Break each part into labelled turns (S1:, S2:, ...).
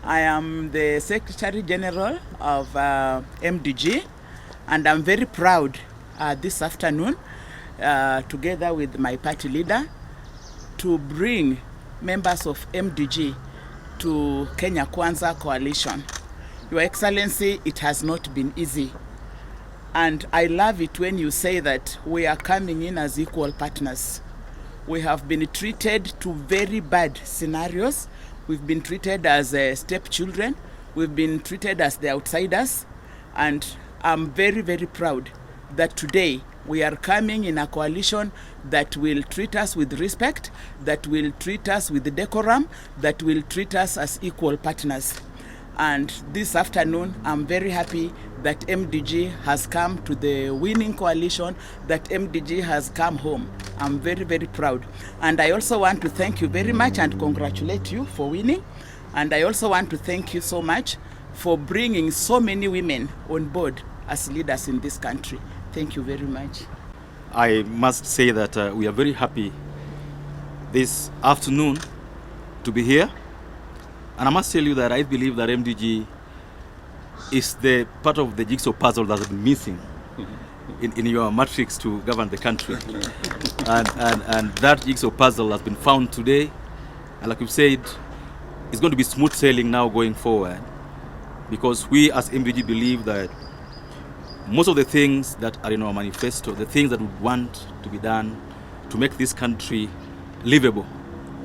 S1: I am the Secretary General of MDG, and I'm very proud this afternoon, together with my party leader, to bring members of MDG to Kenya Kwanza Coalition. Your Excellency, it has not been easy. And I love it when you say that we are coming in as equal partners. We have been treated to very bad scenarios. We've been treated as stepchildren. We've been treated as the outsiders. And I'm very, very proud that today we are coming in a coalition that will treat us with respect, that will treat us with decorum, that will treat us as equal partners. And this afternoon, I'm very happy that MDG has come to the winning coalition, that MDG has come home. I'm very, very proud. And I also want to thank you very much and congratulate you for winning. And I also want to thank you so much for bringing so many women on board as leaders in this country. Thank you very much.
S2: I must say that we are very happy this afternoon to be here. And I must tell you that I believe that MDG is the part of the jigsaw puzzle that has been missing in your matrix to govern the country. And that jigsaw puzzle has been found today. And like we've said, it's going to be smooth sailing now going forward. Because we as MDG believe that most of the things that are in our manifesto, the things that we want to be done to make this country livable,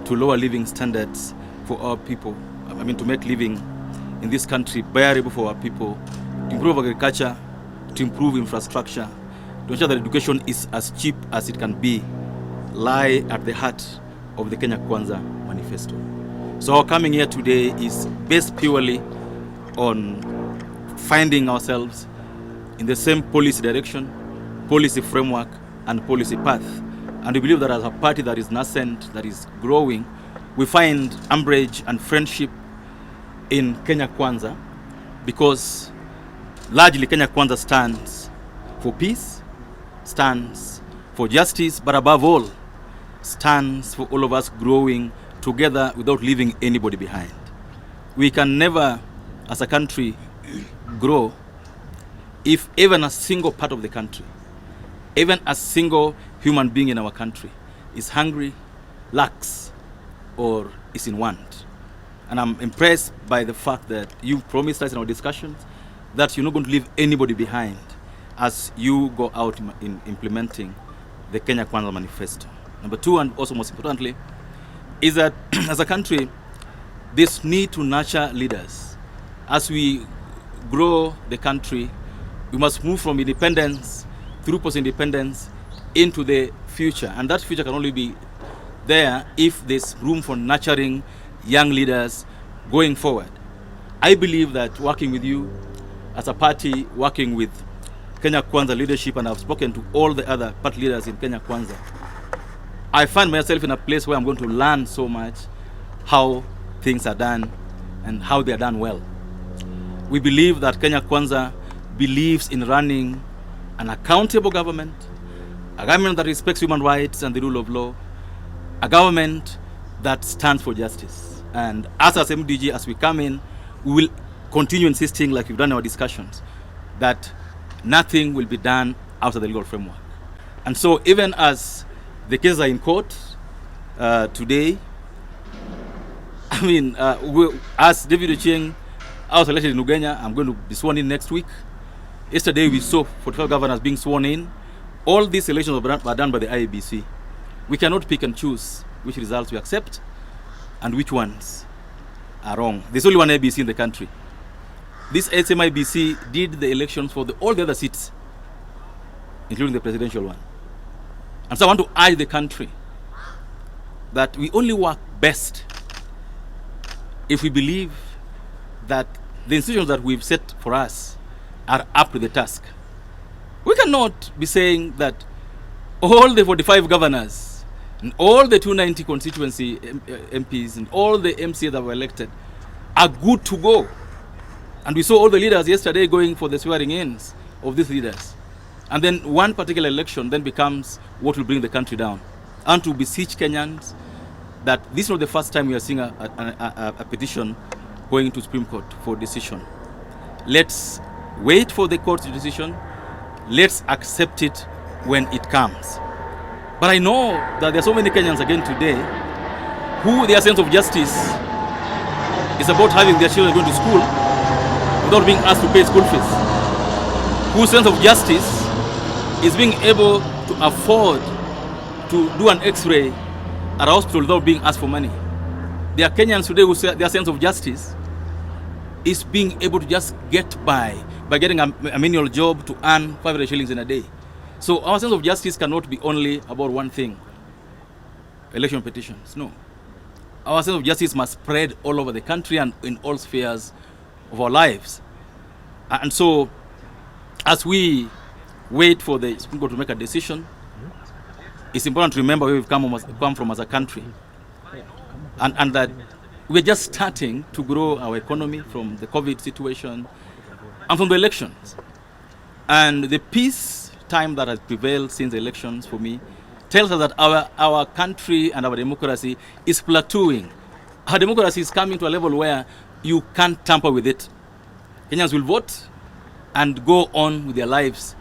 S2: to lower living standards for our people, to make living in this country bearable for our people, to improve agriculture, to improve infrastructure, to ensure that education is as cheap as it can be, lie at the heart of the Kenya Kwanza manifesto. So our coming here today is based purely on finding ourselves in the same policy direction, policy framework, and policy path. And we believe that as a party that is nascent, that is growing, we find umbrage and friendship in Kenya Kwanza, because largely Kenya Kwanza stands for peace, stands for justice, but above all, stands for all of us growing together without leaving anybody behind. We can never, as a country, grow if even a single part of the country, even a single human being in our country is hungry, lacks, or is in want. And I'm impressed by the fact that you've promised us in our discussions that you're not going to leave anybody behind as you go out in implementing the Kenya Kwanza manifesto. Number two, and also most importantly, is that as a country, this need to nurture leaders. As we grow the country, we must move from independence through post-independence into the future. And that future can only be there if there's room for nurturing young leaders going forward. I believe that working with you as a party, working with Kenya Kwanza leadership, and I've spoken to all the other party leaders in Kenya Kwanza, I find myself in a place where I'm going to learn so much how things are done and how they are done well. We believe that Kenya Kwanza believes in running an accountable government, a government that respects human rights and the rule of law, a government that stands for justice. And us as MDG, as we come in, we will continue insisting, like we've done in our discussions, that nothing will be done out of the legal framework. And so even as the cases are in court today, as David Ochieng, I was elected in Uganda. I'm going to be sworn in next week. Yesterday we saw 45 governors being sworn in. All these elections were done by the IEBC. We cannot pick and choose which results we accept and which ones are wrong. There's only one IEBC in the country. This same IEBC did the elections for all the other seats, including the presidential one. And so I want to urge the country that we only work best if we believe that the institutions that we've set for us are up to the task. We cannot be saying that all the 45 governors and all the 290 constituency MPs and all the MCs that were elected are good to go. And we saw all the leaders yesterday going for the swearing-ins of these leaders. And then one particular election then becomes what will bring the country down. and to beseech Kenyans that this is not the first time we are seeing a petition going to Supreme Court for decision. Let's wait for the court's decision. Let's accept it when it comes. But I know that there are so many Kenyans again today who their sense of justice is about having their children going to school without being asked to pay school fees. Whose sense of justice is being able to afford to do an x-ray at a hospital without being asked for money. There are Kenyans today who say their sense of justice is being able to just get by getting a menial job to earn 500 shillings in a day. So our sense of justice cannot be only about one thing, election petitions. No. Our sense of justice must spread all over the country and in all spheres of our lives. And so, as we wait for the Supreme Court to make a decision, it's important to remember where we've come from as a country. And that we're just starting to grow our economy from the COVID situation and from the elections. And the peace time that has prevailed since the elections, for me, tells us that our country and our democracy is plateauing. Our democracy is coming to a level where you can't tamper with it. Kenyans will vote and go on with their lives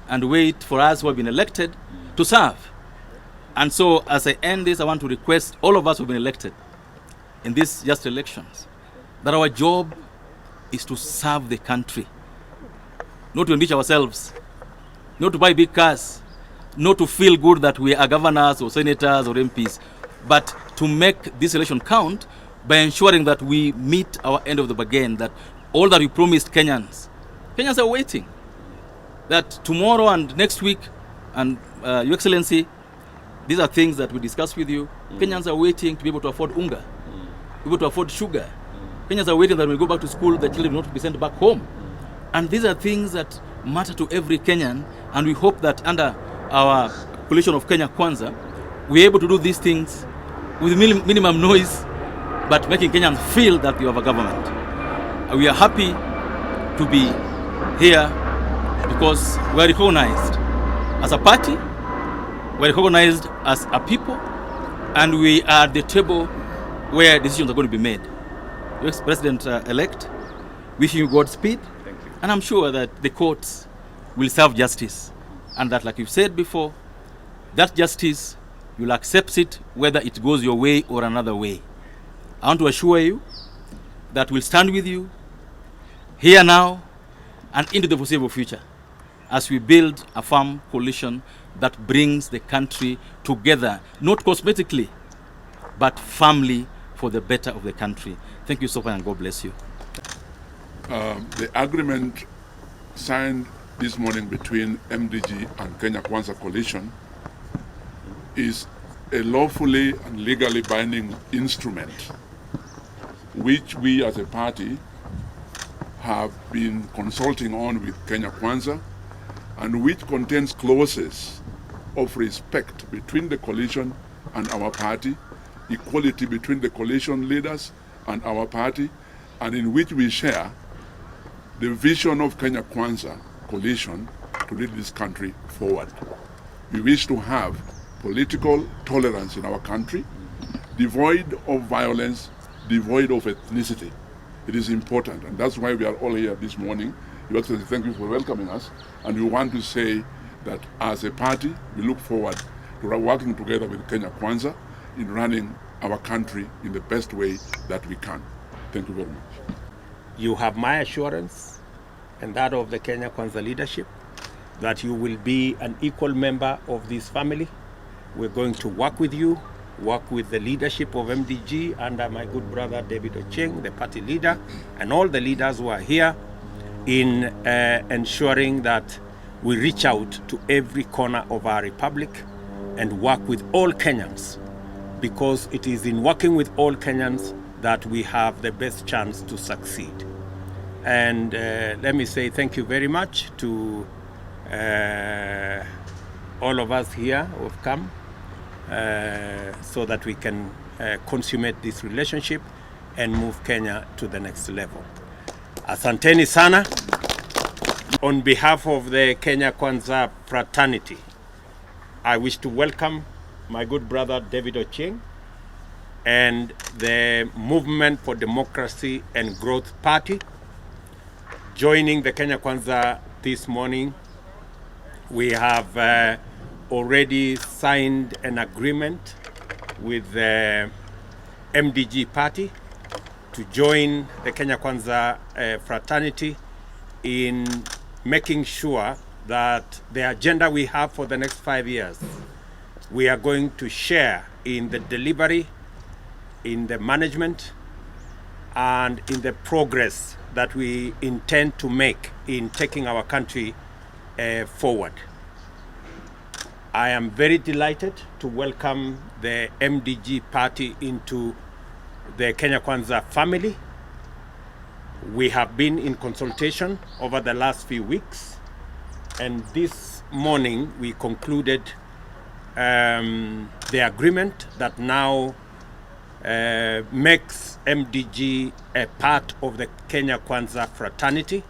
S2: and wait for us who have been elected to serve. And so, as I end this, I want to request all of us who have been elected in these just elections that our job is to serve the country, not to enrich ourselves, not to buy big cars, not to feel good that we are governors or senators or MPs, but to make this election count by ensuring that we meet our end of the bargain, that all that we promised Kenyans are waiting. That tomorrow and next week, and Your Excellency, these are things that we discuss with you. Kenyans are waiting to be able to afford unga, be able to afford sugar. Kenyans are waiting that when we go back to school, the children will not be sent back home. And these are things that matter to every Kenyan, and we hope that under our coalition of Kenya Kwanza, we're able to do these things with minimum noise, but making Kenyans feel that we have a government. We are happy to be here because we are recognized as a party, we are recognized as a people, and we are at the table where decisions are going to be made. President-elect, wishing you Godspeed, and I'm sure that the courts will serve justice, and that, like you've said before, that justice, you'll accept it whether it goes your way or another way. I want to assure you that we'll stand with you here now and into the foreseeable future as we build a firm coalition that brings the country together, not cosmetically, but firmly for the better of the country. Thank you so much, and God bless you.
S3: The agreement signed this morning between MDG and Kenya Kwanza Coalition is a lawfully and legally binding instrument which we as a party have been consulting on with Kenya Kwanza, and which contains clauses of respect between the coalition and our party, equality between the coalition leaders and our party, and in which we share the vision of Kenya Kwanza coalition to lead this country forward. We wish to have political tolerance in our country, devoid of violence, devoid of ethnicity. It is important, and that's why we are all here this morning. Your Excellency, thank you for welcoming us, and we want to say that as a party, we look forward to working together with Kenya Kwanza in running our country in the best way that we can. Thank you very much.
S4: You have my assurance and that of the Kenya Kwanza leadership that you will be an equal member of this family. We're going to work with you, work with the leadership of MDG under my good brother David Ocheng, the party leader, and all the leaders who are here in ensuring that we reach out to every corner of our republic and work with all Kenyans, because it is in working with all Kenyans that we have the best chance to succeed. And let me say thank you very much to all of us here who have come so that we can consummate this relationship and move Kenya to the next level. Asanteni sana. On behalf of the Kenya Kwanza fraternity, I wish to welcome my good brother David Ochieng, and the Movement for Democracy and Growth Party. Joining the Kenya Kwanza this morning, we have already signed an agreement with the MDG party to join the Kenya Kwanza fraternity in making sure that the agenda we have for the next 5 years, we are going to share in the delivery, in the management, and in the progress that we intend to make in taking our country forward. I am very delighted to welcome the MDG party into the Kenya Kwanza family. We have been in consultation over the last few weeks, and this morning we concluded the agreement that now makes MDG a part of the Kenya Kwanza fraternity.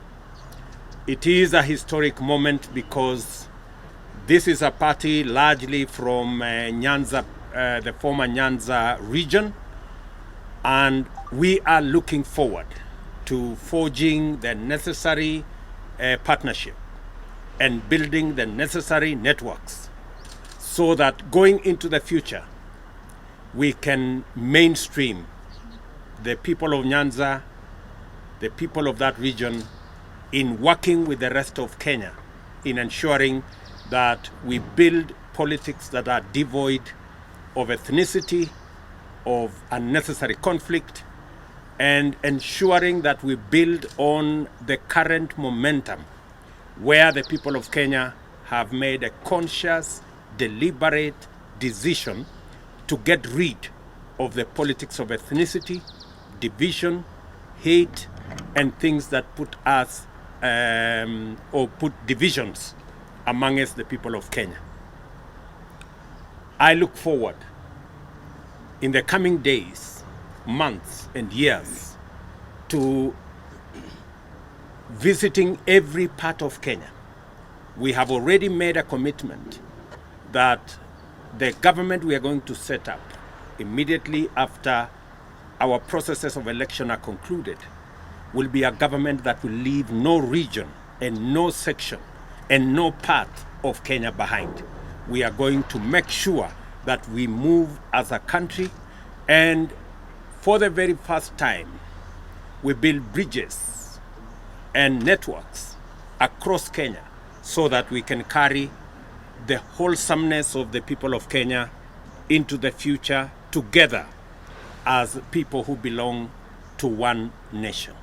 S4: It is a historic moment because this is a party largely from Nyanza, the former Nyanza region, and we are looking forward to forging the necessary partnership and building the necessary networks so that going into the future, we can mainstream the people of Nyanza, the people of that region, in working with the rest of Kenya in ensuring that we build politics that are devoid of ethnicity, of unnecessary conflict, and ensuring that we build on the current momentum where the people of Kenya have made a conscious, deliberate decision to get rid of the politics of ethnicity, division, hate, and things that put us or put divisions amongst the people of Kenya. I look forward in the coming days, months, and years to visiting every part of Kenya. We have already made a commitment that the government we are going to set up immediately after our processes of election are concluded will be a government that will leave no region and no section and no part of Kenya behind. We are going to make sure that we move as a country, and for the very first time, we build bridges and networks across Kenya so that we can carry the wholesomeness of the people of Kenya into the future together as people who belong to one nation.